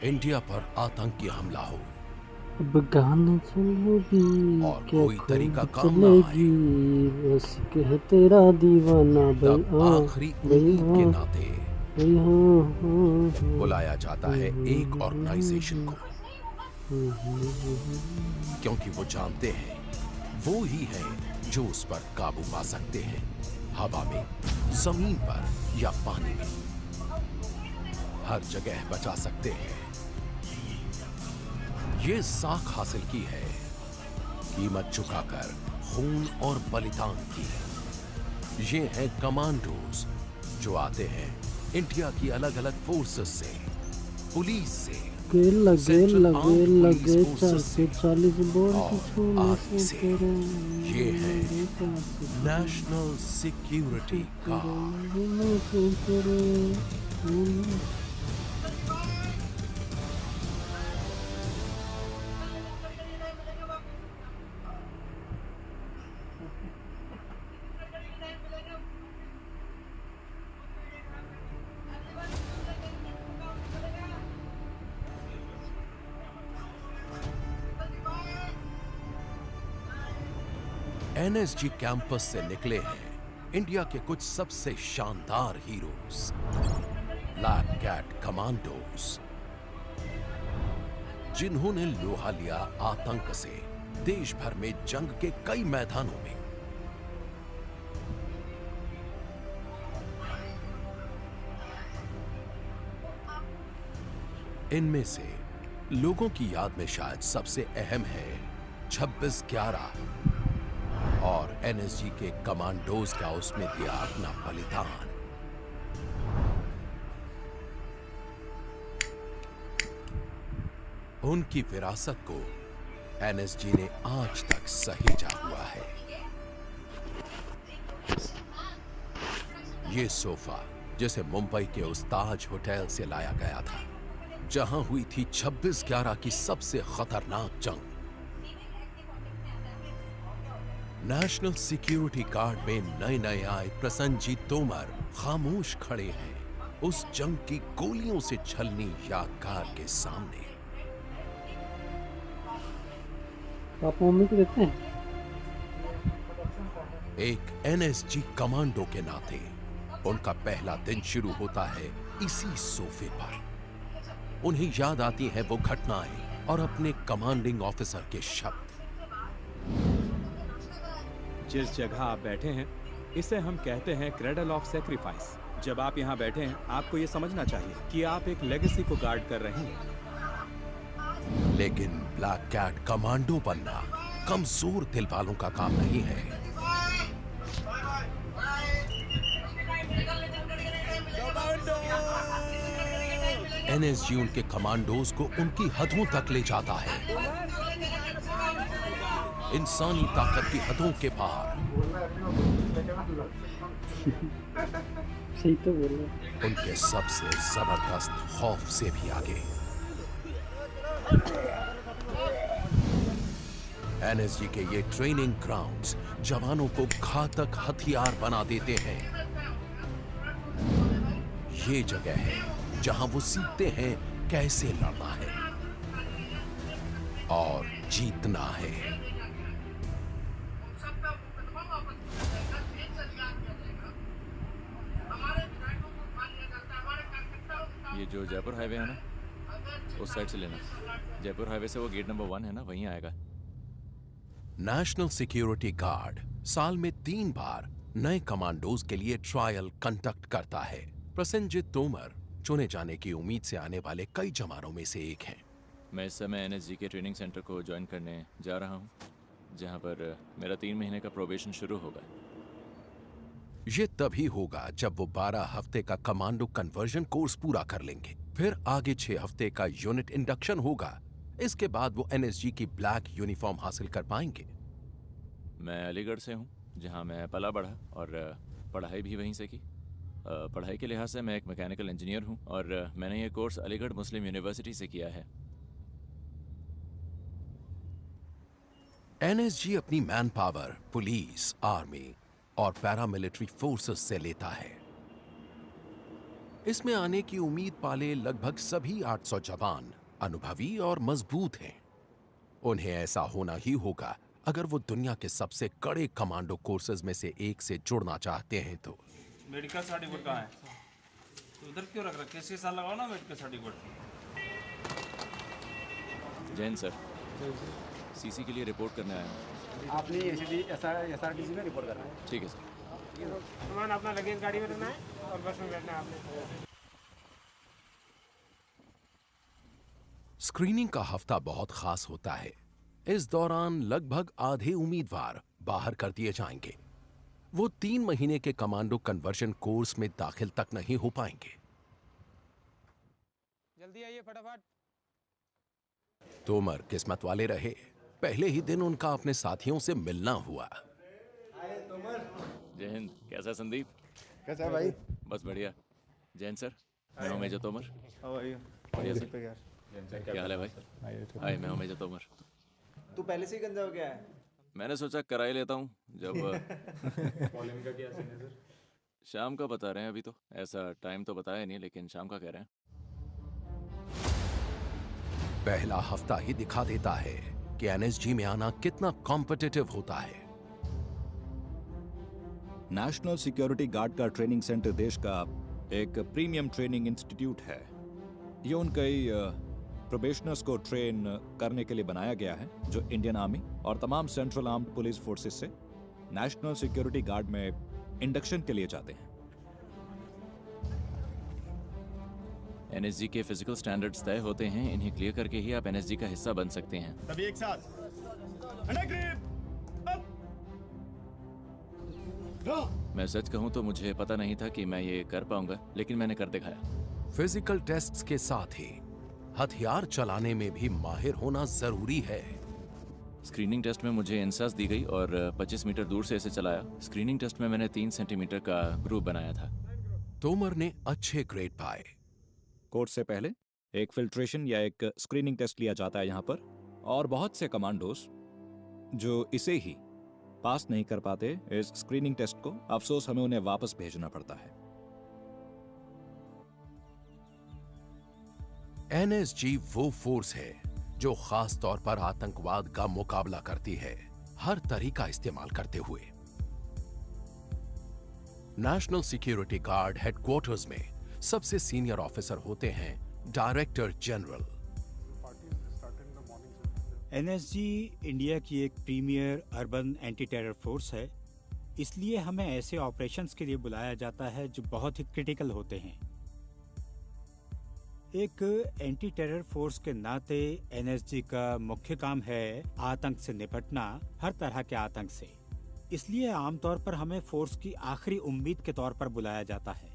India पर आतंकी हमला हो अब गाने चलेगी और क्या कोई तरीका खूब काम ना आए, चलेगी बस कह तेरा दीवाना भाई तब हाँ आखिरी भाई उम्मीद के हाँ नाते भाई हाँ हाँ हाँ बुलाया जाता है एक ऑर्गेनाइजेशन को, क्योंकि वो जानते हैं वो ही है जो उस पर काबू पा सकते हैं, हवा में, जमीन पर या पानी में, हर जगह बचा सकते हैं। ये साख हासिल की है कीमत चुकाकर, खून और बलिदान की। ये हैं कमांडोज जो आते हैं इंडिया की अलग अलग फोर्सेस से, पुलिस से, लगे सेंट्रल लगे आर्म्ड पुलिस लगे फोर्सेस से 440 बोल की और छूने आर्मी से से। तेरे ये है मेरे पास नेशनल सिक्योरिटी गार्ड। तेरे एनएसजी कैंपस से निकले हैं इंडिया के कुछ सबसे शानदार हीरोज, ब्लैक कैट कमांडोज, जिन्होंने लोहा लिया आतंक से देश भर में जंग के कई मैदानों में। इनमें से लोगों की याद में शायद सबसे अहम है 26/11 और एनएसजी के कमांडोज का उसमें दिया अपना बलिदान। उनकी विरासत को एनएसजी ने आज तक सहेजा हुआ है। ये सोफा जिसे मुंबई के उस ताज होटल से लाया गया था जहां हुई थी 26/11 की सबसे खतरनाक जंग। नेशनल सिक्योरिटी गार्ड में नए नए आए प्रसन्नजीत तोमर खामोश खड़े हैं उस जंग की गोलियों से छलनी यादगार के सामने। आप मम्मी को देखते हैं एक एनएसजी कमांडो के नाते उनका पहला दिन शुरू होता है इसी सोफे पर। उन्हें याद आती हैं वो घटनाएं और अपने कमांडिंग ऑफिसर के शब्द। जिस जगह आप बैठे हैं इसे हम कहते हैं क्रेडल ऑफ सेक्रीफाइस। जब आप यहाँ बैठे हैं आपको ये समझना चाहिए कि आप एक लेगेसी को गार्ड कर रहे हैं। लेकिन ब्लैक कैट कमांडो बनना कमजोर दिल वालों का काम नहीं है। एनएसजी उनके कमांडोज को उनकी हदों तक ले जाता है, इंसानी ताकत की हदों के पार। सही तो बोल रहे उनके सबसे जबरदस्त खौफ से भी आगे। एनएसजी के ये ट्रेनिंग ग्राउंड्स जवानों को घातक हथियार बना देते हैं। ये जगह है जहां वो सीखते हैं कैसे लड़ना है और जीतना है। ये जो जयपुर हाईवे है ना, उस साइड से लेना। जयपुर हाईवे से वो गेट नंबर 1 है ना, वहीं आएगा। नेशनल सिक्योरिटी गार्ड साल में 3 बार नए कमांडोज के लिए ट्रायल कंडक्ट करता है। प्रसन्नजीत तोमर चुने जाने की उम्मीद से आने वाले कई जवानों में से एक हैं। मैं इस समय एनएसजी के ट्रेनिंग सेंटर को ज्वाइन करने जा रहा हूँ, जहाँ पर मेरा 3 महीने का प्रोबेशन शुरू होगा। ये तभी होगा जब वो 12 हफ्ते का कमांडो कन्वर्जन कोर्स पूरा कर लेंगे। फिर आगे 6 हफ्ते का यूनिट इंडक्शन होगा। इसके बाद वो एनएसजी की ब्लैक यूनिफॉर्म हासिल कर पाएंगे। मैं अलीगढ़ से हूँ, जहाँ मैं पला बढ़ा और पढ़ाई भी वहीं से की। पढ़ाई के लिहाज से मैं एक मैकेनिकल इंजीनियर हूँ और मैंने ये कोर्स अलीगढ़ मुस्लिम यूनिवर्सिटी से किया है। एनएसजी अपनी मैन पावर पुलिस, आर्मी और पैरामिलिट्री फोर्सेस से लेता है। इसमें आने की उम्मीद पाले लगभग सभी 800 जवान अनुभवी और मजबूत हैं। उन्हें ऐसा होना ही होगा अगर वो दुनिया के सबसे कड़े कमांडो कोर्सेज में से एक से जुड़ना चाहते हैं तो। मेडिकल सर्टिफिकेट कहाँ है? तो उधर क्यों रख रखे? शीशा लगाओ ना medical certificate. Jain sir, CC के लिए रिपोर्ट करने आया हूँ। आपने SRTC में रिपोर्ट करना है। ठीक है सर। सामान अपना लगेज गाड़ी में रखना है और बस में बैठना है आपने। स्क्रीनिंग का हफ्ता बहुत खास होता है। इस दौरान लगभग आधे उम्मीदवार बाहर कर दिए जाएंगे। वो 3 महीने के कमांडो कन्वर्जन कोर्स में दाखिल तक नहीं हो पाएंगे। जल्दी आइए फटाफट। तोमर किस्मत वाले रहे, पहले ही दिन उनका अपने साथियों से मिलना हुआ। जय हिंद। कैसा संदीप? कैसा है भाई? बस बढ़िया। जैन सर, मैं हूं मेजर तोमर। बढ़िया सर। क्या हाल है भाई? हाय, मैं हूं मेजर तोमर। तू पहले से ही गंजा हो गया है? मैंने सोचा करा ही लेता हूं जब कॉलिंग का क्या सीन है सर? शाम का बता रहे हैं। अभी तो ऐसा टाइम तो बताया नहीं, लेकिन शाम का कह रहे हैं। पहला हफ्ता ही दिखा देता है कि एनएसजी में आना कितना कॉम्पिटिटिव होता है। नेशनल सिक्योरिटी गार्ड का ट्रेनिंग सेंटर देश का एक प्रीमियम ट्रेनिंग इंस्टीट्यूट है। ये उन कई प्रोबेशनर्स को ट्रेन करने के लिए बनाया गया है जो इंडियन आर्मी और तमाम सेंट्रल आर्म्ड पुलिस फोर्सेस से नेशनल सिक्योरिटी गार्ड में इंडक्शन के लिए जाते हैं। एनएसजी के फिजिकल स्टैंडर्ड्स तय होते हैं। इन्हें क्लियर करके ही आप एनएसजी का हिस्सा बन सकते हैं। सभी एक साथ। मैं सच कहूं तो मुझे पता नहीं था कि मैं ये कर पाऊंगा, लेकिन मैंने कर दिखाया। फिजिकल टेस्ट्स के साथ ही हथियार चलाने में भी माहिर होना जरूरी है। स्क्रीनिंग टेस्ट में मुझे इंसास दी गई और 25 मीटर दूर से इसे चलाया। स्क्रीनिंग टेस्ट में मैंने 3 सेंटीमीटर का ग्रुप बनाया था। तोमर ने अच्छे ग्रेड पाए। कोर्स से पहले एक फिल्ट्रेशन या एक स्क्रीनिंग टेस्ट लिया जाता है यहाँ पर, और बहुत से कमांडोस जो इसे ही पास नहीं कर पाते इस स्क्रीनिंग टेस्ट को, अफसोस हमें उन्हें वापस भेजना पड़ता है। एनएसजी वो फोर्स है जो खास तौर पर आतंकवाद का मुकाबला करती है, हर तरीका इस्तेमाल करते हुए। नेशनल सिक्योरिटी गार्ड हेडक्वार्टर्स में सबसे सीनियर ऑफिसर होते हैं डायरेक्टर जनरल। एनएसजी इंडिया की एक premier urban anti terror force है, इसलिए हमें ऐसे ऑपरेशंस के लिए बुलाया जाता है जो बहुत ही क्रिटिकल होते हैं। एक एंटी टेरर फोर्स के नाते एनएसजी का मुख्य काम है आतंक से निपटना, हर तरह के आतंक से। इसलिए आमतौर पर हमें फोर्स की आखिरी उम्मीद के तौर पर बुलाया जाता है,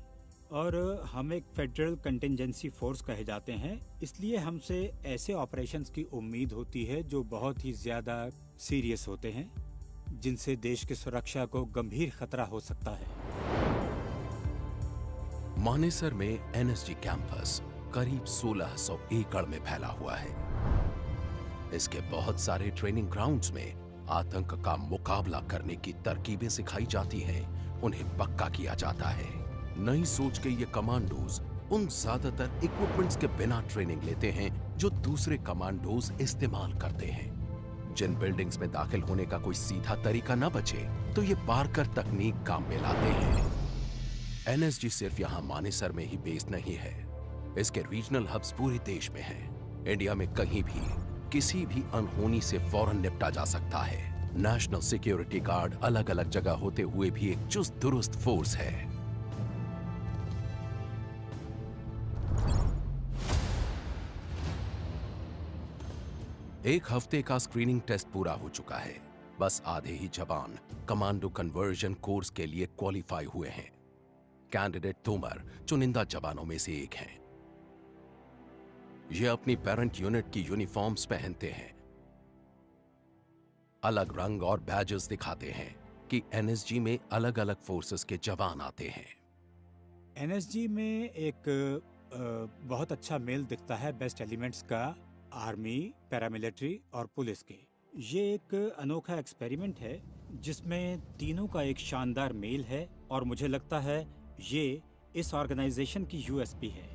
और हम एक फेडरल कंटिंजेंसी फोर्स कहे जाते हैं। इसलिए हमसे ऐसे ऑपरेशंस की उम्मीद होती है जो बहुत ही ज्यादा सीरियस होते हैं, जिनसे देश की सुरक्षा को गंभीर खतरा हो सकता है। मानेसर में एनएसजी कैंपस करीब 1600 एकड़ में फैला हुआ है। इसके बहुत सारे ट्रेनिंग ग्राउंड्स में आतंक का मुकाबला करने की तरकीबें सिखाई जाती हैं, उन्हें पक्का किया जाता है। नई सोच के ये कमांडोज उन ज्यादातर इक्विपमेंट्स के बिना ट्रेनिंग लेते हैं जो दूसरे कमांडोज इस्तेमाल करते हैं। जिन बिल्डिंग्स में दाखिल होने का कोई सीधा तरीका न बचे तो ये पार्कर तकनीक काम में लाते हैं। एनएसजी सिर्फ यहाँ मानेसर में ही बेस्ड नहीं है, इसके रीजनल हब्स पूरे देश में हैं। इंडिया में कहीं भी किसी भी अनहोनी से फौरन निपटा जा सकता है। नेशनल सिक्योरिटी गार्ड अलग अलग जगह होते हुए भी एक चुस्त दुरुस्त फोर्स है। एक हफ्ते का स्क्रीनिंग टेस्ट पूरा हो चुका है। बस आधे ही जवान कमांडो कन्वर्जन कोर्स के लिए क्वालिफाई हुए हैं। कैंडिडेट तोमर चुनिंदा जवानों में से एक हैं। ये अपनी पेरेंट यूनिट की यूनिफॉर्म्स पहनते हैं, अलग रंग और बैजेस दिखाते हैं कि एनएसजी में अलग अलग फोर्सेस के जवान आते हैं। एनएसजी में एक बहुत अच्छा मेल दिखता है बेस्ट एलिमेंट्स का, आर्मी, पैरामिलिट्री और पुलिस के। ये एक अनोखा एक्सपेरिमेंट है जिसमें तीनों का एक शानदार मेल है, और मुझे लगता है ये इस ऑर्गेनाइजेशन की यूएसपी है।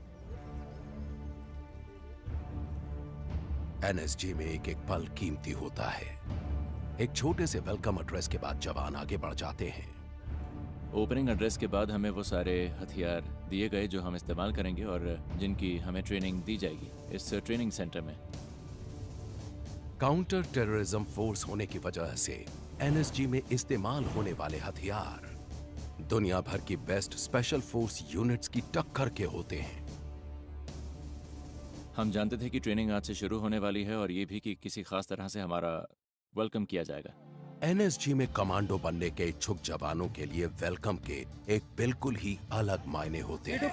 एनएसजी में एक एक पल कीमती होता है। एक छोटे से वेलकम एड्रेस के बाद जवान आगे बढ़ जाते हैं। ओपनिंग एड्रेस के बाद हमें वो सारे हथियार दिए गए जो हम इस्तेमाल करेंगे और जिनकी हमें ट्रेनिंग दी जाएगी इस ट्रेनिंग सेंटर में। काउंटर टेररिज्म फोर्स होने की वजह से एनएसजी में इस्तेमाल होने वाले हथियार दुनिया भर की बेस्ट स्पेशल फोर्स यूनिट्स की टक्कर के होते हैं। हम जानते थे कि ट्रेनिंग आज से शुरू होने वाली है और ये भी कि किसी खास तरह से हमारा वेलकम किया जाएगा। एनएसजी में कमांडो बनने के इच्छुक जवानों के लिए वेलकम के एक बिल्कुल ही अलग मायने होते हैं।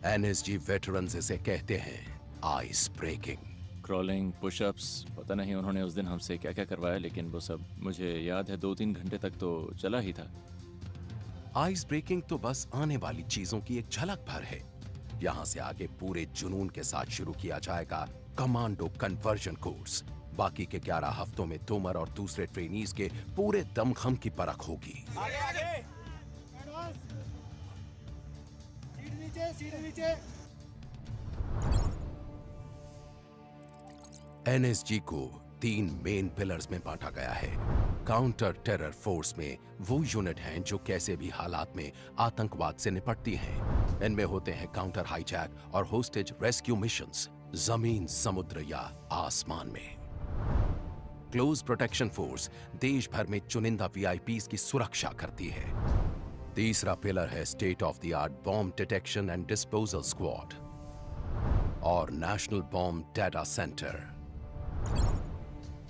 एनएसजी वेटरन्स इसे कहते हैं आइस ब्रेकिंग। क्रॉलिंग, पुशअप्स, पता नहीं उन्होंने उस दिन हमसे क्या क्या करवाया, लेकिन वो सब मुझे याद है 2-3 घंटे तक तो चला ही था। आइस ब्रेकिंग तो बस आने वाली चीजों की एक झलक भर है। यहाँ से आगे पूरे जुनून के साथ शुरू किया जाएगा कमांडो कन्वर्जन कोर्स। बाकी के 11 हफ्तों में तोमर और दूसरे ट्रेनीज के पूरे दमखम की परख होगी। आगे आगे। सीट नीचे। एनएसजी को 3 मेन पिलर्स में बांटा गया है। काउंटर टेरर फोर्स में वो यूनिट हैं जो कैसे भी हालात में आतंकवाद से निपटती हैं। इनमें होते हैं काउंटर हाईजैक और होस्टेज रेस्क्यू मिशंस, जमीन, समुद्र या आसमान में। क्लोज प्रोटेक्शन फोर्स देश भर में चुनिंदा वीआईपीज की सुरक्षा करती है। तीसरा पिलर है state of the art bomb detection and disposal squad और national bomb data centre.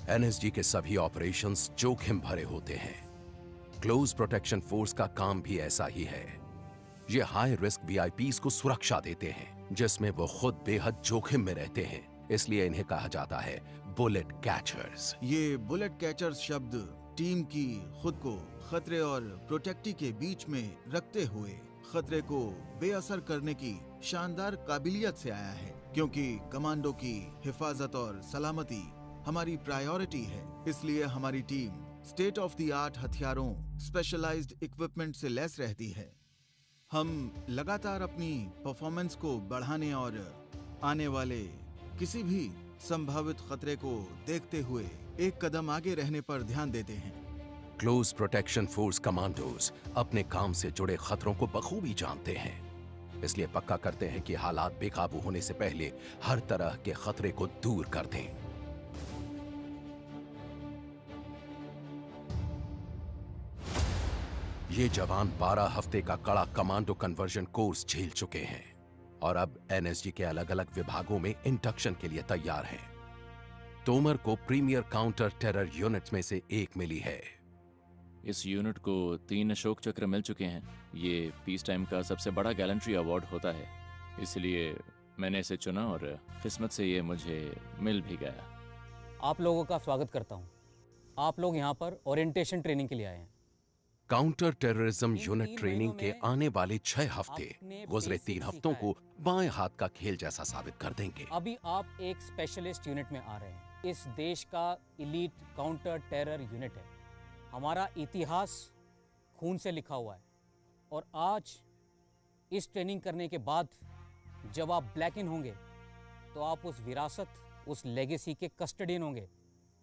NSG के सभी ऑपरेशंस जोखिम भरे होते हैं। क्लोज प्रोटेक्शन फोर्स का काम भी ऐसा ही है। ये हाई रिस्क वीआईपीज को सुरक्षा देते हैं जिसमें वो खुद बेहद जोखिम में रहते हैं, इसलिए इन्हें कहा जाता है बुलेट कैचर्स। ये बुलेट कैचर्स शब्द टीम की खुद को खतरे और प्रोटेक्टी के बीच में रखते हुए खतरे को बेअसर करने की शानदार काबिलियत से आया है, क्योंकि कमांडो की हिफाजत और सलामती हमारी प्रायोरिटी है। इसलिए हमारी team state of the art हथियारों, स्पेशलाइज्ड इक्विपमेंट से लैस रहती है। हम लगातार अपनी परफॉर्मेंस को बढ़ाने और आने वाले किसी भी संभावित खतरे को देखते हुए एक कदम आगे रहने पर ध्यान देते हैं। क्लोज प्रोटेक्शन फोर्स कमांडोज अपने काम से जुड़े खतरों को बखूबी जानते हैं, इसलिए पक्का करते हैं कि हालात बेकाबू होने से पहले हर तरह के खतरे को दूर कर दें। ये जवान 12 हफ्ते का कड़ा कमांडो कन्वर्जन कोर्स झेल चुके हैं और अब एनएसजी के अलग अलग विभागों में इंडक्शन के लिए तैयार हैं। तोमर को प्रीमियर काउंटर टेरर यूनिट्स में से एक मिली है। इस यूनिट को 3 अशोक चक्र मिल चुके हैं। ये पीस टाइम का सबसे बड़ा गैलेंट्री अवार्ड होता है, इसलिए मैंने इसे चुना और किस्मत से ये मुझे मिल भी गया। आप लोगों का स्वागत करता हूँ। आप लोग यहाँ पर ओरिएंटेशन ट्रेनिंग के लिए आए हैं। काउंटर टेररिज्म यूनिट ट्रेनिंग के आने वाले 6 हफ्ते गुजरे 3 हफ्तों को बाएं हाथ का खेल जैसा साबित कर देंगे। अभी आप एक स्पेशलिस्ट यूनिट में आ रहे हैं। इस देश का इलीट काउंटर टेरर यूनिट है। हमारा इतिहास खून से लिखा हुआ है और आज इस ट्रेनिंग करने के बाद जब आप ब्लैक इन होंगे तो आप उस विरासत, उस लेगेसी के कस्टडियन होंगे।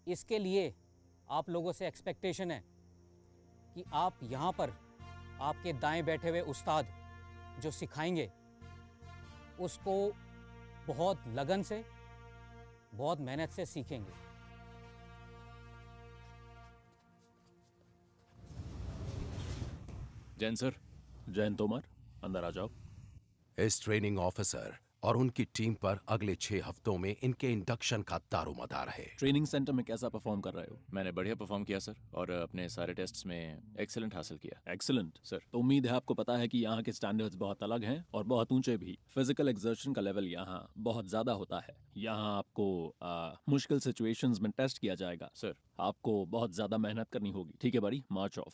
इसके लिए आप लोगों से एक्सपेक्टेशन है कि आप यहाँ पर आपके दाएं बैठे हुए उस्ताद जो सिखाएंगे उसको बहुत लगन से, बहुत मेहनत से सीखेंगे। जैन सर। जैन तोमर, अंदर आ जाओ। इस ट्रेनिंग ऑफिसर और उनकी टीम पर अगले 6 हफ्तों में इनके इंडक्शन का दारोमदार है। ट्रेनिंग सेंटर में कैसा परफॉर्म कर रहे हो? मैंने बढ़िया परफॉर्म किया सर और अपने सारे टेस्ट्स में एक्सीलेंट हासिल किया। Excellent sir. तो उम्मीद है आपको पता है कि यहाँ के स्टैंडर्ड्स बहुत अलग हैं और बहुत ऊंचे भी। फिजिकल एक्सर्शन का लेवल यहाँ बहुत ज्यादा होता है। यहाँ आपको मुश्किल सिचुएशंस में टेस्ट किया जाएगा। सर। आपको बहुत ज्यादा मेहनत करनी होगी। ठीक है बड़ी, मार्च ऑफ।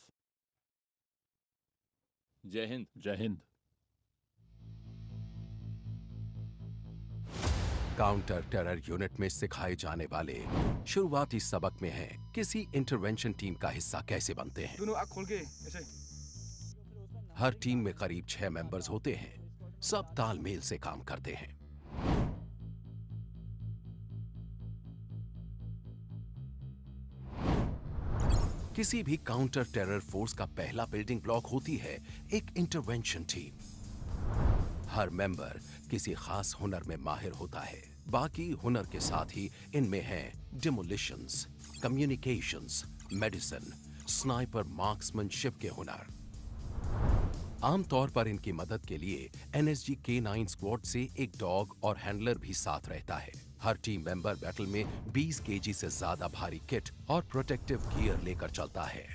जय हिंद। जय हिंद। काउंटर टेरर यूनिट में सिखाए जाने वाले शुरुआती सबक में है किसी इंटरवेंशन टीम का हिस्सा कैसे बनते हैं। दोनों आँख खोल के ऐसे हर टीम में करीब 6 मेंबर्स होते हैं। सब तालमेल से काम करते हैं। किसी भी काउंटर टेरर फोर्स का पहला बिल्डिंग ब्लॉक होती है एक इंटरवेंशन टीम। हर मेंबर किसी खास हुनर में माहिर होता है। बाकी हुनर के साथ ही इनमें हैं डिमोलिशंस, कम्युनिकेशंस, मेडिसिन, स्नाइपर, मार्क्समैनशिप के हुनर। आमतौर पर इनकी मदद के लिए एनएसजी K9 स्क्वाड से एक डॉग और हैंडलर भी साथ रहता है। हर टीम मेंबर बैटल में 20 केजी से ज्यादा भारी किट और प्रोटेक्टिव गियर लेकर चलता है।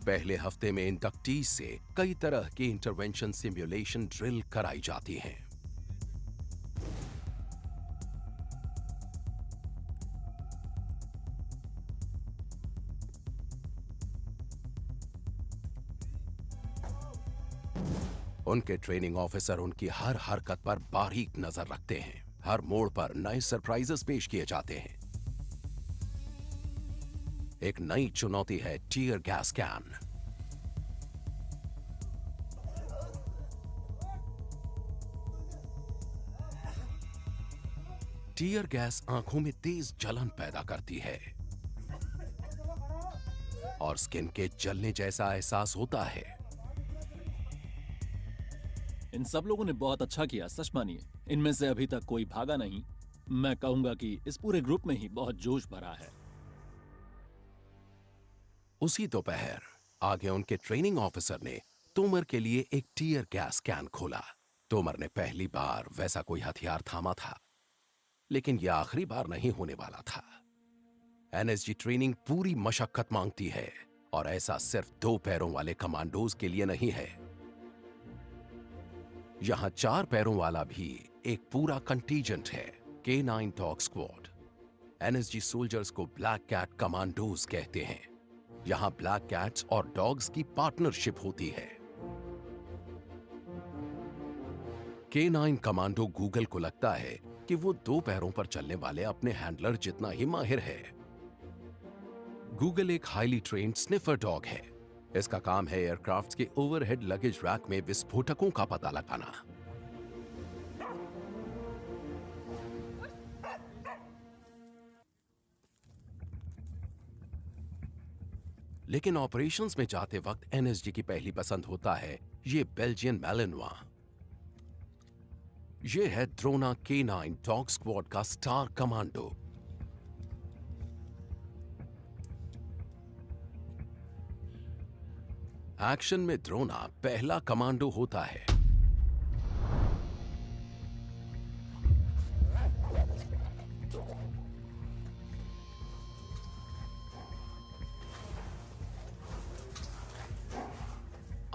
पहले हफ्ते में इंडक्टीज से कई तरह के इंटरवेंशन सिमुलेशन ड्रिल कराई जाती हैं। उनके ट्रेनिंग ऑफिसर उनकी हर हरकत पर बारीक नजर रखते हैं। हर मोड़ पर नए सरप्राइजेस पेश किए जाते हैं। एक नई चुनौती है tear gas can. Tear gas आंखों में तेज जलन पैदा करती है और स्किन के जलने जैसा एहसास होता है। इन सब लोगों ने बहुत अच्छा किया, सच मानिए। इनमें से अभी तक कोई भागा नहीं। मैं कहूंगा कि इस पूरे ग्रुप में ही बहुत जोश भरा है। उसी दोपहर आगे उनके ट्रेनिंग ऑफिसर ने तोमर के लिए एक टीयर गैस कैन खोला। तोमर ने पहली बार वैसा कोई हथियार थामा था, लेकिन यह आखिरी बार नहीं होने वाला था। एनएसजी ट्रेनिंग पूरी मशक्कत मांगती है और ऐसा सिर्फ 2 पैरों वाले कमांडोज के लिए नहीं है। यहां 4 पैरों वाला भी एक पूरा कंटीजेंट है, K9 dog squad. NSG soldiers को ब्लैक कैट कमांडोज कहते हैं। यहां ब्लैक कैट्स और डॉग्स की पार्टनरशिप होती है। K9 कमांडो गूगल को लगता है कि वो 2 पैरों पर चलने वाले अपने हैंडलर जितना ही माहिर है। गूगल एक हाईली ट्रेन्ड स्निफर डॉग है। इसका काम है एयरक्राफ्ट के ओवरहेड लगेज रैक में विस्फोटकों का पता लगाना। लेकिन ऑपरेशंस में जाते वक्त एनएसजी की पहली पसंद होता है ये बेल्जियन मैलिनोआ। ये है द्रोना K9 डॉग स्क्वाड का स्टार कमांडो। एक्शन में द्रोना पहला कमांडो होता है।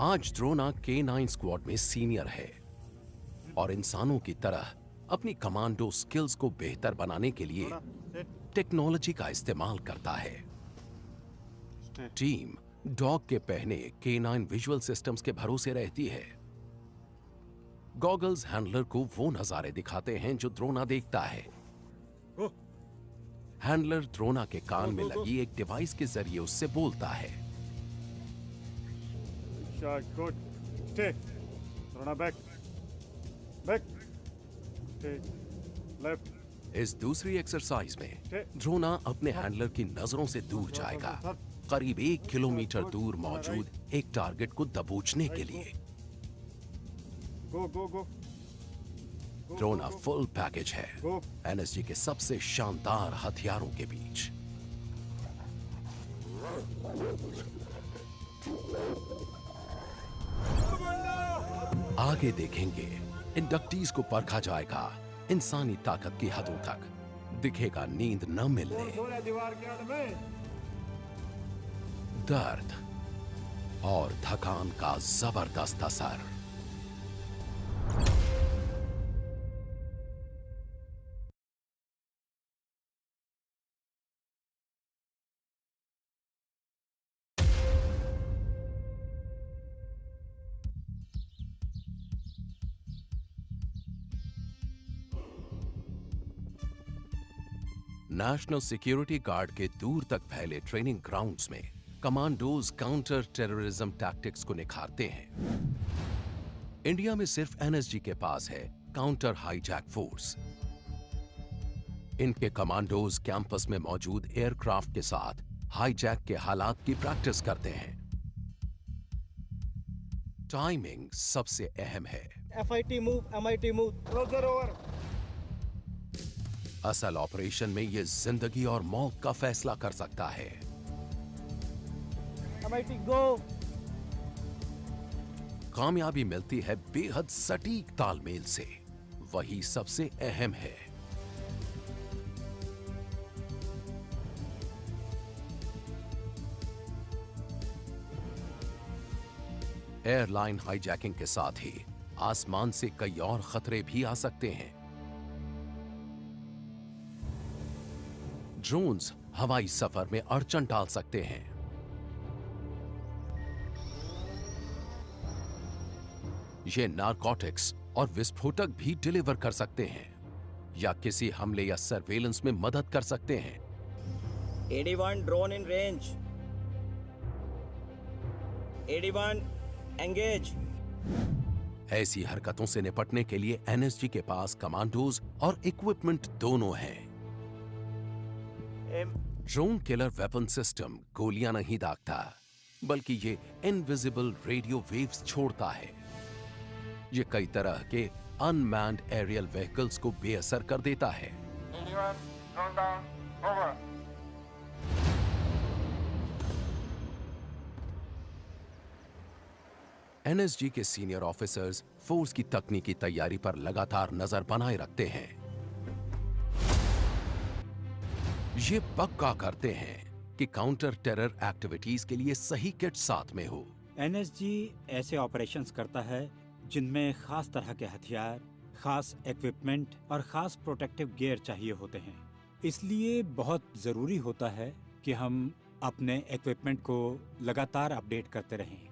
आज द्रोना K9 स्क्वाड में सीनियर है और इंसानों की तरह अपनी कमांडो स्किल्स को बेहतर बनाने के लिए टेक्नोलॉजी का इस्तेमाल करता है। टीम डॉग के पहने K9 विजुअल सिस्टम्स के भरोसे रहती है। गॉगल्स हैंडलर को वो नजारे दिखाते हैं जो द्रोना देखता है। हैंडलर द्रोना के कान में लगी एक डिवाइस के जरिए उससे बोलता है। इस दूसरी एक्सरसाइज में द्रोना अपने हैंडलर की नजरों से दूर जाएगा, करीब 1 किलोमीटर दूर मौजूद एक टारगेट को दबोचने के लिए। द्रोना फुल पैकेज है एनएसजी के सबसे शानदार हथियारों के बीच। आगे देखेंगे इंडक्टीज को परखा जाएगा इंसानी ताकत की हदों तक। दिखेगा नींद न मिलने, दर्द और थकान का जबरदस्त असर। नेशनल सिक्योरिटी गार्ड के दूर तक फैले ट्रेनिंग ग्राउंड्स में कमांडोज काउंटर टेररिज्म टैक्टिक्स को निखारते हैं। इंडिया में सिर्फ एनएसजी के पास है काउंटर हाईजैक फोर्स। इनके कमांडोज कैंपस में मौजूद एयरक्राफ्ट के साथ हाईजैक के हालात की प्रैक्टिस करते हैं। टाइमिंग सबसे अहम है। FIT move, MIT move, Roger over. असल ऑपरेशन में यह जिंदगी और मौत का फैसला कर सकता है। MIT गो। कामयाबी मिलती है बेहद सटीक तालमेल से, वही सबसे अहम है। एयरलाइन हाईजैकिंग के साथ ही आसमान से कई और खतरे भी आ सकते हैं। ड्रोन्स हवाई सफर में अड़चन डाल सकते हैं। ये नारकोटिक्स और विस्फोटक भी डिलीवर कर सकते हैं या किसी हमले या सर्वेलेंस में मदद कर सकते हैं। 81 ड्रोन इन रेंज। 81 एंगेज। ऐसी हरकतों से निपटने के लिए एनएसजी के पास कमांडोज और इक्विपमेंट दोनों हैं। ड्रोन किलर वेपन सिस्टम गोलियां नहीं दागता, बल्कि ये इनविजिबल रेडियो वेव्स छोड़ता है। ये कई तरह के अनमैन्ड एरियल व्हीकल्स को बेअसर कर देता है। एनएसजी के सीनियर ऑफिसर्स फोर्स की तकनीकी तैयारी पर लगातार नजर बनाए रखते हैं। ये पक्का करते हैं कि काउंटर टेरर एक्टिविटीज के लिए सही किट साथ में हो। एनएसजी ऐसे ऑपरेशंस करता है जिनमें खास तरह के हथियार, खास इक्विपमेंट और खास प्रोटेक्टिव गियर चाहिए होते हैं। इसलिए बहुत जरूरी होता है कि हम अपने इक्विपमेंट को लगातार अपडेट करते रहें।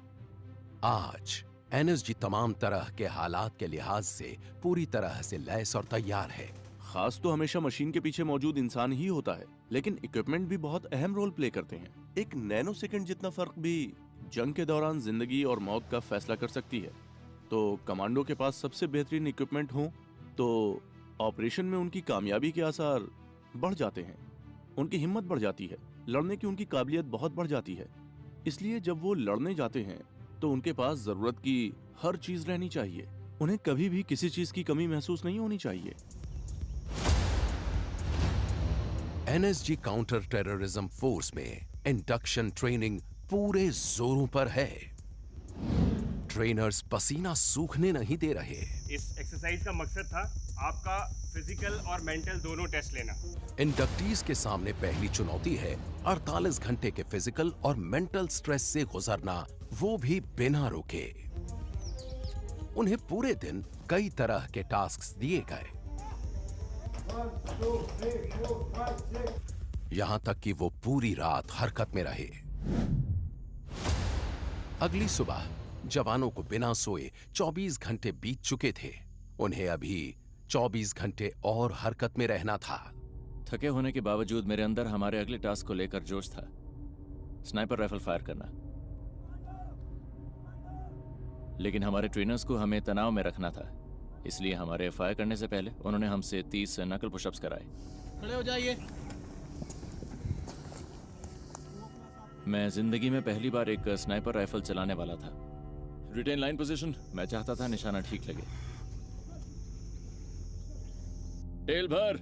आज एनएसजी तमाम तरह के हालात के लिहाज से पूरी तरह से लैस और तैयार है। खास तो हमेशा मशीन के पीछे मौजूद इंसान ही होता है, लेकिन इक्विपमेंट भी बहुत अहम रोल प्ले करते हैं। एक नैनो सेकंड जितना फर्क भी जंग के दौरान जिंदगी और मौत का फैसला कर सकती है। तो कमांडो के पास सबसे बेहतरीन इक्विपमेंट हो तो ऑपरेशन में उनकी कामयाबी के आसार बढ़ जाते हैं, उनकी हिम्मत बढ़ जाती है, लड़ने की उनकी काबिलियत बहुत बढ़ जाती है। इसलिए जब वो लड़ने जाते हैं तो उनके पास जरूरत की हर चीज रहनी चाहिए। उन्हें कभी भी किसी चीज की कमी महसूस नहीं होनी चाहिए। एनएसजी काउंटर टेररिज्म फोर्स में इंडक्शन ट्रेनिंग पूरे जोरों पर है। ट्रेनर्स पसीना सूखने नहीं दे रहे। इस एक्सरसाइज का मकसद था आपका फिजिकल और मेंटल दोनों टेस्ट लेना। इंडक्टीज के सामने पहली चुनौती है 48 घंटे के फिजिकल और मेंटल स्ट्रेस से गुजरना, वो भी बिना रुके। उन्हें पूरे दिन कई तरह के टास्क्स दिए गए, यहां तक कि वो पूरी रात हरकत में रहे। अगली सुबह जवानों को बिना सोए 24 घंटे बीत चुके थे। उन्हें अभी 24 घंटे और हरकत में रहना था। थके होने के बावजूद मेरे अंदर हमारे अगले टास्क को लेकर जोश था, स्नाइपर राइफल फायर करना। लेकिन हमारे ट्रेनर्स को हमें तनाव में रखना था, इसलिए हमारे फायर करने से पहले उन्होंने हमसे 30 नकल पुशअप्स कराए। खड़े हो जाइए। मैं जिंदगी में पहली बार एक स्नाइपर राइफल चलाने वाला था। रिटेन लाइन पोजीशन, मैं चाहता था निशाना ठीक लगे। टेल भर।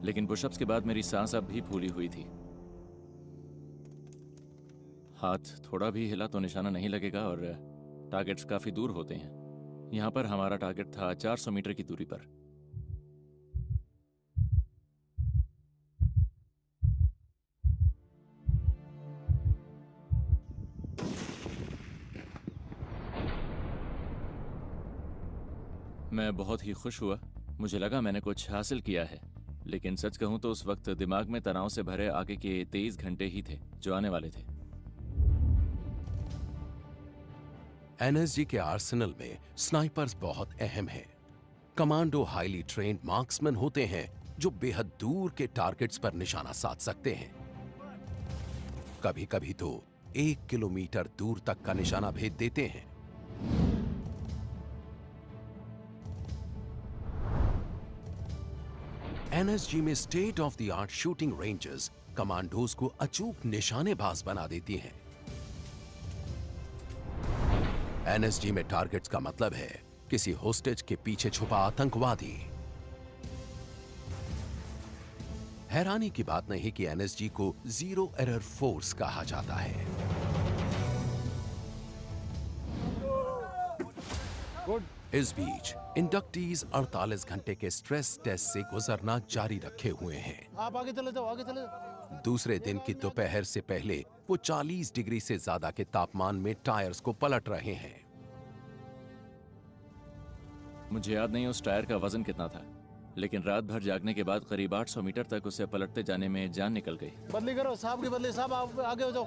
लेकिन पुशअप्स के बाद मेरी सांस अब भी फूली हुई थी। हाथ थोड़ा भी हिला तो निशाना नहीं लगेगा और टारगेट्स काफी दूर होते हैं। यहां पर हमारा टारगेट था 400 मीटर की दूरी पर। मैं बहुत ही खुश हुआ, मुझे लगा मैंने कुछ हासिल किया है। लेकिन सच कहूं तो उस वक्त दिमाग में तनाव से भरे आगे के 23 घंटे ही थे जो आने वाले थे। एनएसजी के आर्सेनल में स्नाइपर्स बहुत अहम हैं। कमांडो हाईली ट्रेन्ड मार्क्समैन होते हैं जो बेहद दूर के टारगेट्स पर निशाना साध सकते हैं। कभी कभी तो 1 किलोमीटर दूर तक का निशाना भेद देते हैं। एनएसजी में state of the art shooting ranges commandos को अचूक निशानेबाज बना देती हैं। एनएसजी में टारगेट्स का मतलब है किसी होस्टेज के पीछे छुपा आतंकवादी। हैरानी की बात नहीं कि एनएसजी को जीरो एरर फोर्स कहा जाता है। इस बीच इंडक्टीज 48 घंटे के स्ट्रेस टेस्ट से गुजरना जारी रखे हुए हैं। आप आगे चले जाओ, आगे चले जाओ। दूसरे दिन की दोपहर से पहले वो 40 डिग्री से ज्यादा के तापमान में टायर्स को पलट रहे हैं। मुझे याद नहीं उस टायर का वजन कितना था, लेकिन रात भर जागने के बाद करीब 800 मीटर तक उसे पलटते जाने में जान निकल गई। बदली करो, साहब की बदली, साहब आप आगे हो जाओ।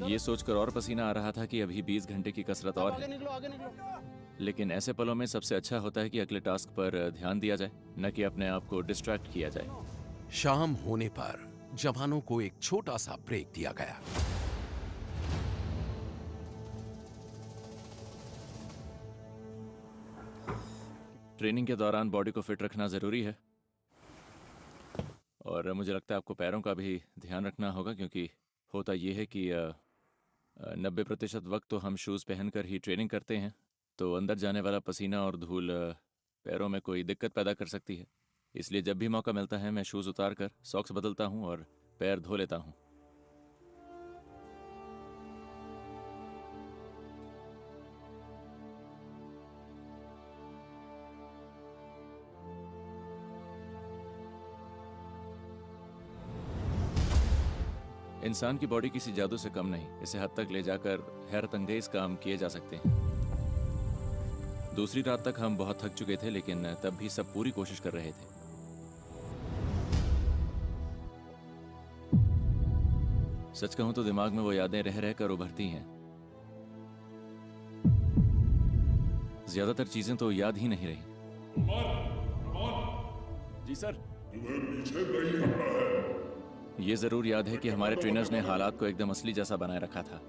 ये सोचकर और पसीना आ रहा था कि अभी 20 घंटे की कसरत और आगे है। निकलो, आगे निकलो। लेकिन ऐसे पलों में सबसे अच्छा होता है कि अगले टास्क पर ध्यान दिया जाए, न कि अपने आप को डिस्ट्रैक्ट किया जाए। शाम होने पर जवानों को एक छोटा सा ब्रेक दिया गया। ट्रेनिंग के दौरान बॉडी को फिट रखना जरूरी है, और मुझे लगता है आपको पैरों का भी ध्यान रखना होगा, क्योंकि होता यह है कि 90% वक्त तो हम शूज़ पहनकर ही ट्रेनिंग करते हैं, तो अंदर जाने वाला पसीना और धूल पैरों में कोई दिक्कत पैदा कर सकती है। इसलिए जब भी मौका मिलता है मैं शूज़ उतार कर सॉक्स बदलता हूँ और पैर धो लेता हूँ। इंसान की बॉडी किसी जादू से कम नहीं, इसे हद तक ले जाकर हैरत अंगेज काम किए जा सकते हैं। दूसरी रात तक हम बहुत थक चुके थे, लेकिन तब भी सब पूरी कोशिश कर रहे थे। सच कहूं तो दिमाग में वो यादें रह रहकर उभरती हैं। ज्यादातर चीजें तो याद ही नहीं रही। जी सर। तुम्हें पीछे नहीं हटना है। ये जरूर याद है कि हमारे ट्रेनर्स ने हालात को एकदम असली जैसा बनाए रखा था।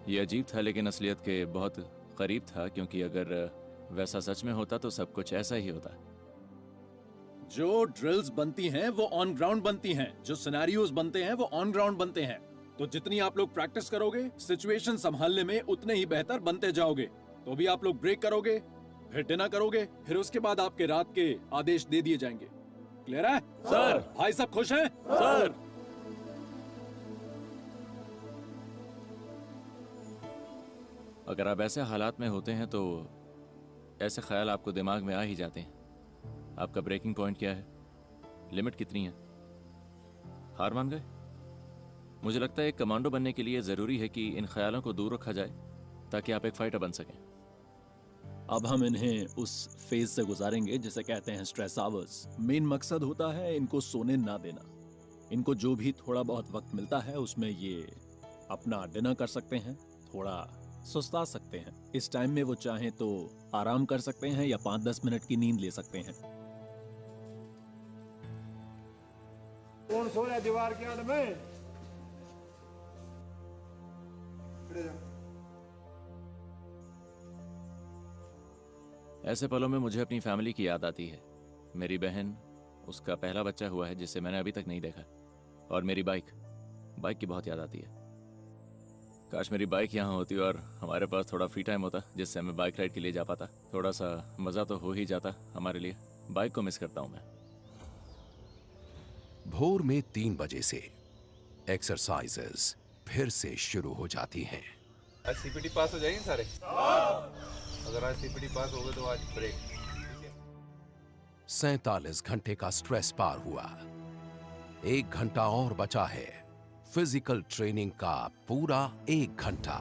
ये अजीब था, लेकिन असलियत के बहुत करीब था, क्योंकि अगर वैसा सच में होता तो सब कुछ ऐसा ही होता। जो ड्रिल्स बनती हैं वो ऑन ग्राउंड बनती हैं, जो सिनेरियोज बनते हैं वो ऑन ग्राउंड बनते हैं। तो जितनी आप लोग प्रैक्टिस करोगे, सिचुएशन संभालने में उतने ही बेहतर बनते जाओगे। तो भी आप लोग ब्रेक करोगे, फिर डिनर करोगे, फिर उसके बाद आपके रात के आदेश दे दिए जाएंगे। क्लियर है सर? भाई सब खुश हैं सर? अगर आप ऐसे हालात में होते हैं तो ऐसे ख्याल आपको दिमाग में आ ही जाते हैं। आपका ब्रेकिंग पॉइंट क्या है? लिमिट कितनी है? हार मान गए? मुझे लगता है एक कमांडो बनने के लिए ज़रूरी है कि इन ख्यालों को दूर रखा जाए, ताकि आप एक फाइटर बन सकें। अब हम इन्हें उस फेज से गुजारेंगे जिसे कहते हैं स्ट्रेस आवर्स। मेन मकसद होता है इनको सोने ना देना। इनको जो भी थोड़ा बहुत वक्त मिलता है उसमें ये अपना डिनर कर सकते हैं, थोड़ा सुस्ता सकते हैं। इस टाइम में वो चाहें तो आराम कर सकते हैं या 5-10 मिनट की नींद ले सकते हैं। कौन सो रहा है दीवार के आड़ में? ऐसे पलों में मुझे अपनी फैमिली की याद आती है। मेरी बहन, उसका पहला बच्चा हुआ है जिसे मैंने अभी तक नहीं देखा, और मेरी बाइक की बहुत याद आती है। काश मेरी बाइक यहाँ होती और हमारे पास थोड़ा फ्री टाइम होता जिससे मैं बाइक राइड के लिए जा पाता। थोड़ा सा मज़ा तो हो ही जाता हमारे लिए। बाइक को मिस करता हूँ मैं। भोर में 3 बजे से एक्सरसाइजेस फिर से शुरू हो जाती हैं। आज सीपीटी पास हो जाएंगे सारे? अगर आज सीपीटी पास हो गए तो आज ब्रेक। 47 घंटे का स्ट्रेस पार हुआ। 1 घंटा और बचा है। फिजिकल ट्रेनिंग का पूरा 1 घंटा।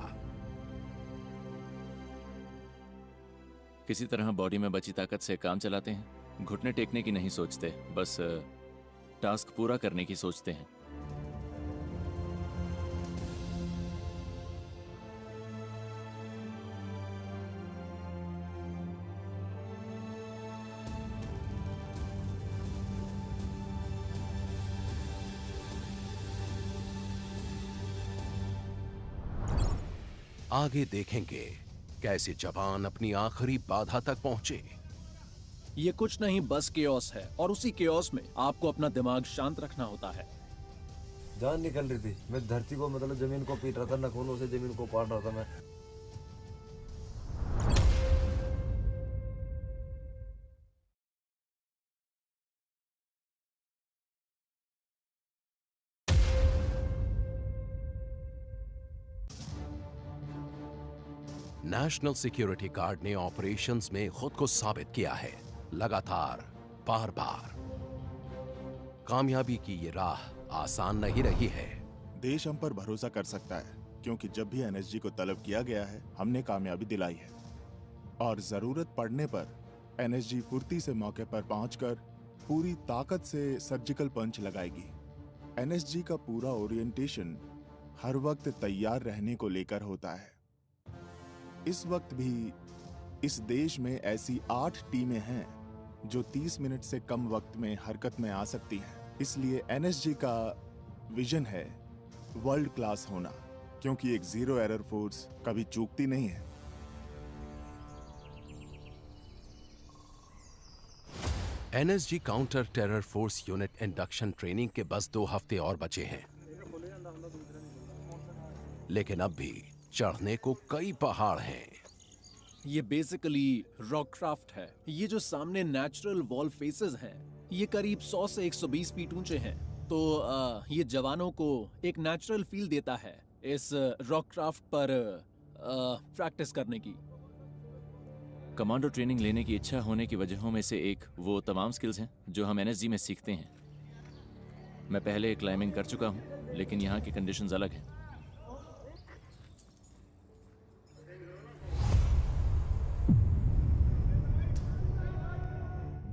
किसी तरह बॉडी में बची ताकत से काम चलाते हैं। घुटने टेकने की नहीं सोचते, बस टास्क पूरा करने की सोचते हैं। आगे देखेंगे कैसे जवान अपनी आखिरी बाधा तक पहुंचे। ये कुछ नहीं बस केओस है, और उसी केओस में आपको अपना दिमाग शांत रखना होता है। जान निकल रही थी, मैं धरती को मतलब जमीन को पीट रहा था, नखूनों से जमीन को पाट रहा था मैं। नेशनल सिक्योरिटी गार्ड ने ऑपरेशंस में खुद को साबित किया है, लगातार बार बार। कामयाबी की ये राह आसान नहीं रही है। देश हम पर भरोसा कर सकता है, क्योंकि जब भी एनएसजी को तलब किया गया है हमने कामयाबी दिलाई है, और जरूरत पड़ने पर एनएसजी फुर्ती से मौके पर पहुंचकर पूरी ताकत से सर्जिकल पंच लगाएगी। एनएसजी का पूरा ओरिएंटेशन हर वक्त तैयार रहने को लेकर होता है। इस वक्त भी इस देश में ऐसी 8 टीमें हैं जो 30 मिनट से कम वक्त में हरकत में आ सकती हैं। इसलिए एनएसजी का विजन है वर्ल्ड क्लास होना, क्योंकि एक जीरो एरर फोर्स कभी चूकती नहीं है। NSG counter terror force unit induction training के बस 2 हफ्ते और बचे हैं, लेकिन अब भी चढ़ने को कई पहाड़ हैं। ये बेसिकली रॉक क्राफ्ट है। ये जो सामने नेचुरल वॉल फेसेस हैं, ये करीब 100 से 120 फीट ऊंचे हैं। तो ये जवानों को एक नेचुरल फील देता है इस रॉक क्राफ्ट पर प्रैक्टिस करने की। कमांडो ट्रेनिंग लेने की इच्छा होने की वजहों में से एक वो तमाम स्किल्स हैं जो हम एनएसजी में सीखते हैं। मैं पहले क्लाइंबिंग कर चुका हूं, लेकिन यहाँ की कंडीशंस अलग हैं।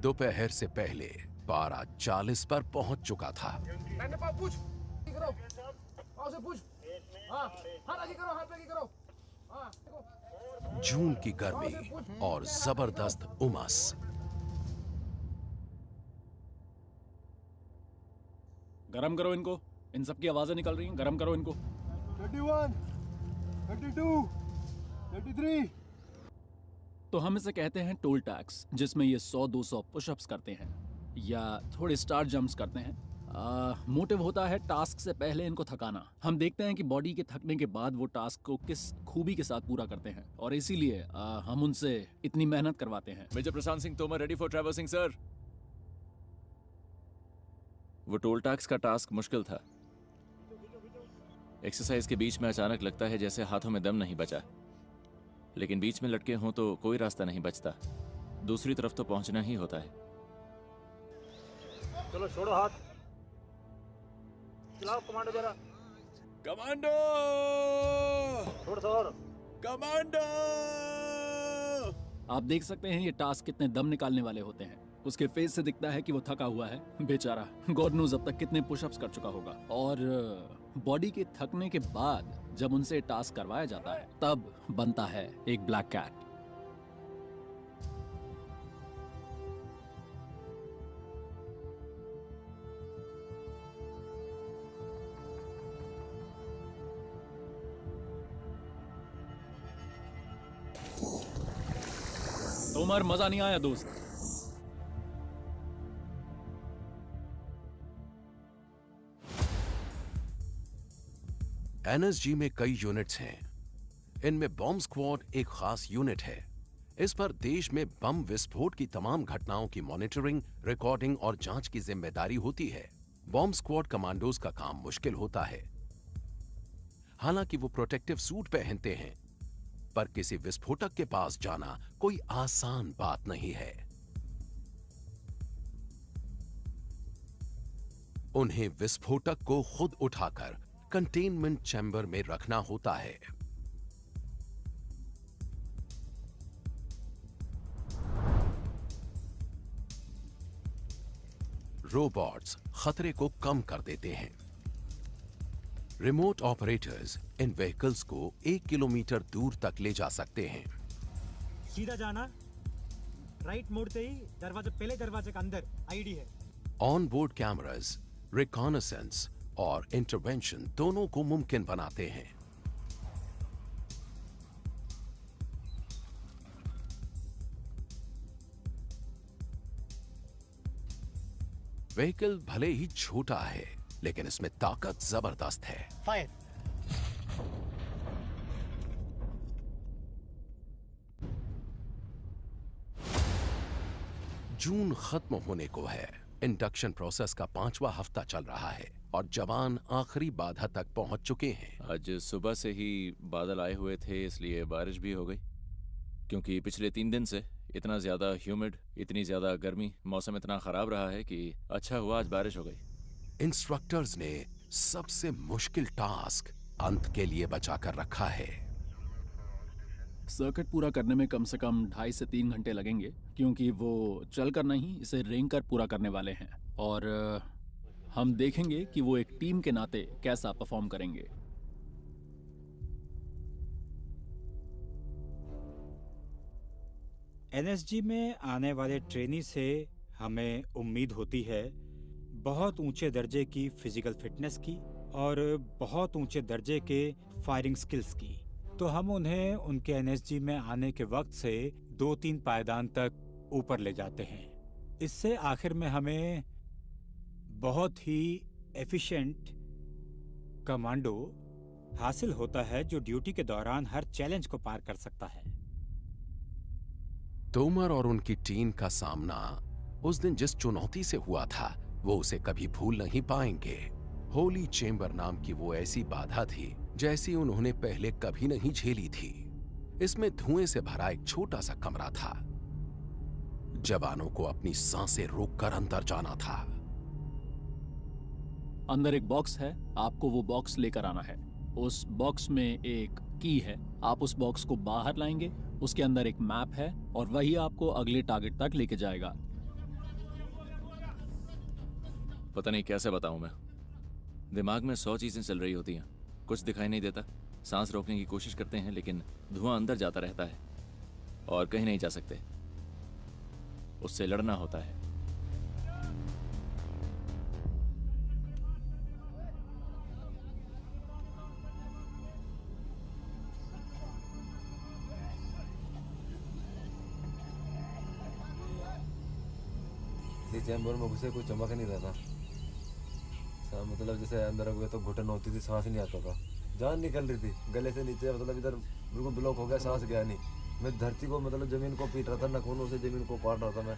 दोपहर से पहले पारा 40 पर पहुंच चुका था। जून की गर्मी और जबरदस्त उमस। गरम करो इनको, इन सब की आवाजें निकल रही हैं, गरम करो इनको। 31, 32, 33। तो हम इसे कहते हैं टोल टैक्स, जिसमें ये 100-200 पुशअप्स करते हैं या थोड़े स्टार जंप्स करते हैं। मोटिव होता है टास्क से पहले इनको थकाना। हम देखते हैं कि बॉडी के थकने के बाद वो टास्क को किस खूबी के साथ पूरा करते हैं, और इसीलिए हम उनसे इतनी मेहनत करवाते हैं। Major Prashant Singh Tomar, ready for traversing sir. वो टोल टैक्स का टास्क मुश्किल था। एक्सरसाइज के बीच में अचानक लगता है जैसे हाथों में दम नहीं बचा, लेकिन बीच में लटके हों तो कोई रास्ता नहीं बचता, दूसरी तरफ तो पहुंचना ही होता है। चलो छोड़ो हाथ, चलाओ कमांडो जरा। कमांडो, छोड़ कमांडो। आप देख सकते हैं ये टास्क कितने दम निकालने वाले होते हैं। उसके फेस से दिखता है कि वो थका हुआ है बेचारा। गॉड नोज अब तक कितने पुशअप्स कर चुका होगा। और बॉडी के थकने के बाद जब उनसे टास्क करवाया जाता है, तब बनता है एक ब्लैक कैट। तोमर, मजा नहीं आया दोस्त। एनएसजी में कई यूनिट्स हैं। इनमें बॉम्ब स्क्वाड एक खास यूनिट है। इस पर देश में बम विस्फोट की तमाम घटनाओं की मॉनिटरिंग, रिकॉर्डिंग और जांच की जिम्मेदारी होती है। बॉम्ब स्क्वाड कमांडोज का काम मुश्किल होता है। हालांकि वो प्रोटेक्टिव सूट पहनते हैं, पर किसी विस्फोटक के पास जाना कोई आसान बात नहीं है। उन्हें विस्फोटक को खुद उठाकर कंटेनमेंट चैम्बर में रखना होता है। रोबोट्स खतरे को कम कर देते हैं। रिमोट ऑपरेटर्स इन व्हीकल्स को 1 किलोमीटर दूर तक ले जा सकते हैं। सीधा जाना, राइट मोड़ते ही दरवाजे, पहले दरवाजे के अंदर आईडी है। ऑन बोर्ड कैमरास रिकॉनेसेंस और इंटरवेंशन दोनों को मुमकिन बनाते हैं। व्हीकल भले ही छोटा है, लेकिन इसमें ताकत जबरदस्त है। फायर। जून खत्म होने को है। इंडक्शन प्रोसेस का 5वां हफ्ता चल रहा है और जवान आखिरी बाधा तक पहुंच चुके हैं। आज सुबह से ही बादल आए हुए थे, इसलिए बारिश भी हो गई। क्योंकि पिछले 3 दिन से इतना ज्यादा ह्यूमिड, इतनी ज्यादा गर्मी, मौसम इतना खराब रहा है कि अच्छा हुआ आज बारिश हो गई। इंस्ट्रक्टर्स ने सबसे मुश्किल टास्क अंत के लिए बचा कर रखा है। सर्किट पूरा करने में कम से कम 2.5 से 3 घंटे लगेंगे, क्योंकि वो चल कर नहीं, इसे रेंग कर पूरा करने वाले हैं। और हम देखेंगे कि वो एक टीम के नाते कैसा परफॉर्म करेंगे। एनएसजी में आने वाले ट्रेनी से हमें उम्मीद होती है बहुत ऊंचे दर्जे की फिजिकल फिटनेस की और बहुत ऊंचे दर्जे के फायरिंग स्किल्स की। तो हम उन्हें उनके एनएसजी में आने के वक्त से 2-3 पायदान तक ऊपर ले जाते हैं। इससे आखिर में हमें बहुत ही एफिशिएंट कमांडो हासिल होता है, जो ड्यूटी के दौरान हर चैलेंज को पार कर सकता है। तोमर और उनकी टीम का सामना उस दिन जिस चुनौती से हुआ था, वो उसे कभी भूल नहीं पाएंगे। होली चेंबर नाम की वो ऐसी बाधा थी जैसी उन्होंने पहले कभी नहीं झेली थी। इसमें धुएं से भरा एक छोटा सा कमरा था। जवानों को अपनी सांसें रोककर अंदर जाना था। अंदर एक बॉक्स है, आपको वो बॉक्स लेकर आना है। उस बॉक्स में एक की है, आप उस बॉक्स को बाहर लाएंगे। उसके अंदर एक मैप है और वही आपको अगले टारगेट तक लेके जाएगा। पता नहीं कैसे बताऊं मैं, दिमाग में 100 चीजें चल रही होती हैं, कुछ दिखाई नहीं देता। सांस रोकने की कोशिश करते हैं लेकिन धुआं अंदर जाता रहता है और कहीं नहीं जा सकते। उससे लड़ना होता है। चैम्बर में घुसे कोई चमक नहीं रहा था। मतलब जैसे अंदर हो गया तो घुटन होती थी, सांस नहीं आता था, जान निकल रही थी गले से नीचे। मतलब इधर बिल्कुल ब्लॉक हो गया, सांस गया नहीं। मैं धरती को मतलब जमीन को पीट रहा था, नखूनों से जमीन को काट रहा था मैं।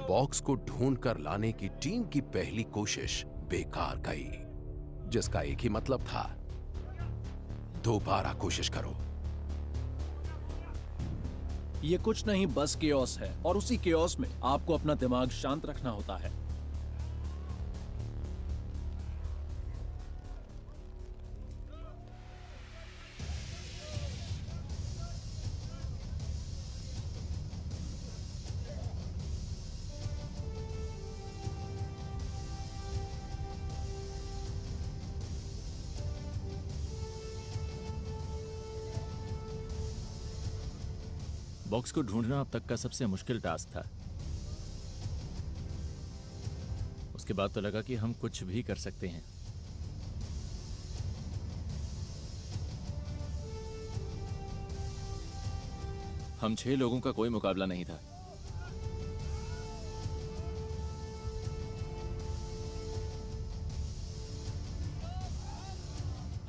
बॉक्स को ढूंढ कर लाने की टीम की पहली कोशिश बेकार गई, जिसका एक ही मतलब था, दोबारा कोशिश करो। ये कुछ नहीं, बस केओस है और उसी केओस में आपको अपना दिमाग शांत रखना होता है। बॉक्स को ढूंढना अब तक का सबसे मुश्किल टास्क था। उसके बाद तो लगा कि हम कुछ भी कर सकते हैं। हम 6 लोगों का कोई मुकाबला नहीं था।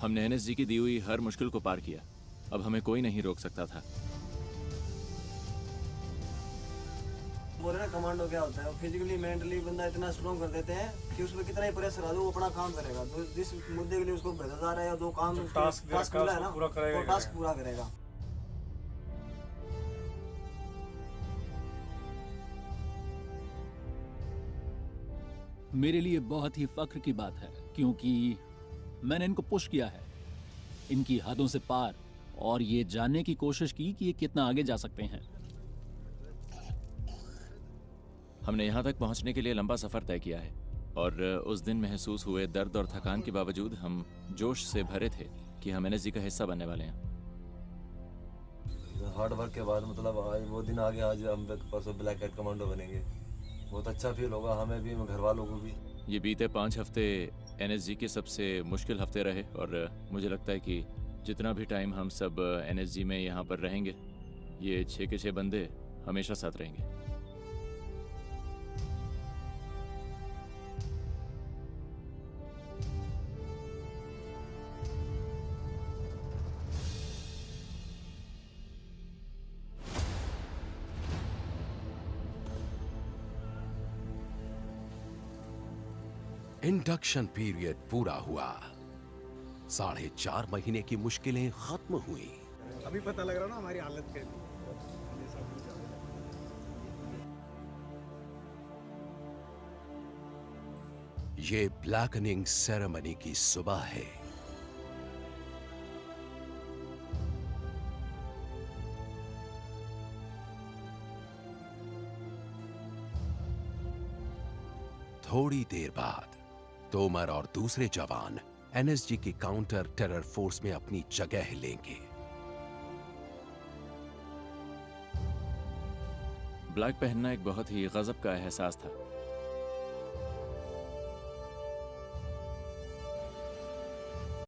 हमने एनएसजी की दी हुई हर मुश्किल को पार किया। अब हमें कोई नहीं रोक सकता था। बोल रहे ना कमांडो क्या होता है, फिजिकली मेंटली बंदा इतना स्ट्रॉन्ग कर देते हैं कि उसमें कितना ही प्रेशर आ जाए वो अपना काम करेगा। तो जिस मुद्दे के लिए उसको भेजा जा रहा है, जो काम टास्क मिला है ना, वो टास्क पूरा करेगा। मेरे लिए बहुत ही फख्र की बात है, क्योंकि मैंने इनको पुश किया है इनकी हदों से पार, और ये जानने की कोशिश की कि ये कितना आगे जा सकते हैं। हमने यहाँ तक पहुँचने के लिए लंबा सफर तय किया है, और उस दिन महसूस हुए दर्द और थकान के बावजूद हम जोश से भरे थे कि हम एनएसजी का हिस्सा बनने वाले हैं। हार्ड वर्क के बाद मतलब आज वो दिन आ गया, आज हम परसों ब्लैक कैट कमांडो बनेंगे। बहुत अच्छा फील होगा हमें भी, घर वालों को भी। ये बीते 5 हफ्ते एनएसजी के सबसे मुश्किल हफ्ते रहे, और मुझे लगता है कि जितना भी टाइम हम सब एनएसजी में यहाँ पर रहेंगे, ये 6 के 6 बंदे हमेशा साथ रहेंगे। इंडक्शन पीरियड पूरा हुआ। 4.5 महीने की मुश्किलें खत्म हुई। अभी पता लग रहा ना हमारी हालत कैसी। ये ब्लैकनिंग सेरेमनी की सुबह है। थोड़ी देर बाद तोमर और दूसरे जवान एनएसजी की काउंटर टेरर फोर्स में अपनी जगह लेंगे। ब्लैक पहनना एक बहुत ही गजब का एहसास था।